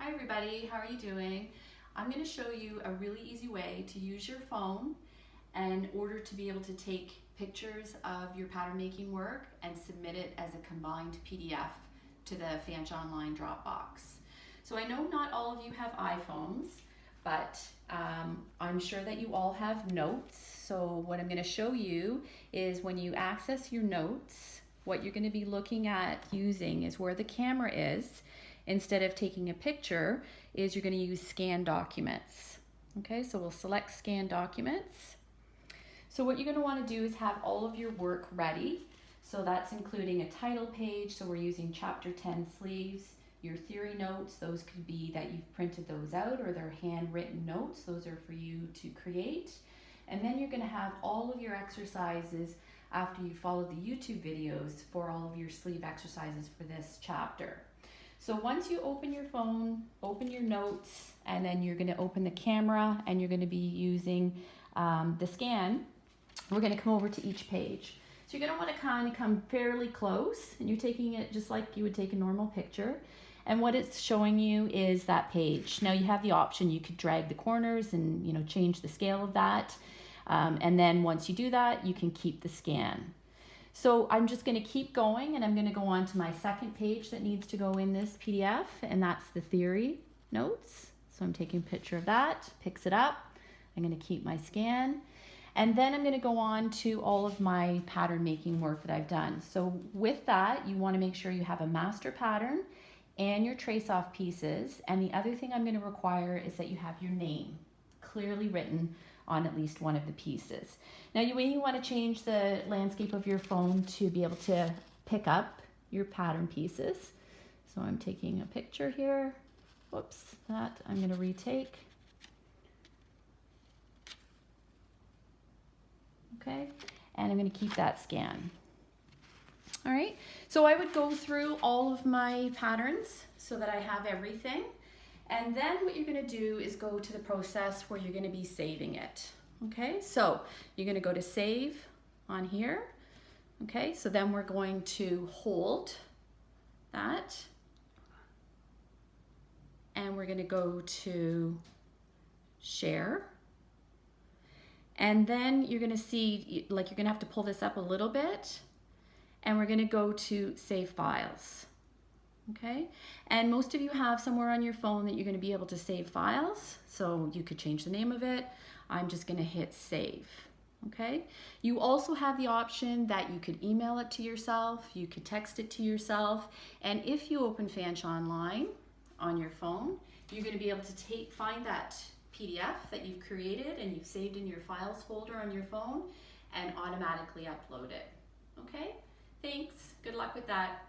Hi everybody, how are you doing? I'm going to show you a really easy way to use your phone in order to be able to take pictures of your pattern making work and submit it as a combined PDF to the Fanch Online Dropbox. So I know not all of you have iPhones, but I'm sure that you all have notes. So what I'm going to show you is when you access your notes, what you're going to be looking at using is where the camera is. Instead of taking a picture, is you're going to use scan documents. Okay, so we'll select scan documents. So what you're going to want to do is have all of your work ready. So that's including a title page, so we're using chapter 10 sleeves. Your theory notes, those could be that you've printed those out or they're handwritten notes. Those are for you to create. And then you're going to have all of your exercises after you follow the YouTube videos for all of your sleeve exercises for this chapter. So once you open your phone, open your notes, and then you're going to open the camera and you're going to be using the scan, we're going to come over to each page. So you're going to want to kind of come fairly close, and you're taking it just like you would take a normal picture. And what it's showing you is that page. Now you have the option, you could drag the corners and change the scale of that. And then once you do that, you can keep the scan. So I'm just going to keep going, and I'm going to go on to my second page that needs to go in this PDF, and that's the theory notes. So I'm taking a picture of that, picks it up. I'm going to keep my scan, and then I'm going to go on to all of my pattern making work that I've done. So with that, you want to make sure you have a master pattern and your trace off pieces. And the other thing I'm going to require is that you have your name clearly written on at least one of the pieces. Now when you want to change the landscape of your phone to be able to pick up your pattern pieces. So I'm taking a picture here. Whoops, that I'm going to retake. Okay, and I'm going to keep that scan. All right, so I would go through all of my patterns so that I have everything. And then what you're going to do is go to the process where you're going to be saving it. Okay, so you're going to go to save on here. Okay, so then we're going to hold that. And we're going to go to share. And then you're going to see, like, you're going to have to pull this up a little bit. And we're going to go to save files. Okay, and most of you have somewhere on your phone that you're going to be able to save files, so you could change the name of it. I'm just going to hit save. Okay, you also have the option that you could email it to yourself, you could text it to yourself, and if you open Fanch Online on your phone, you're going to be able to find that PDF that you've created and you've saved in your files folder on your phone and automatically upload it. Okay, thanks, good luck with that.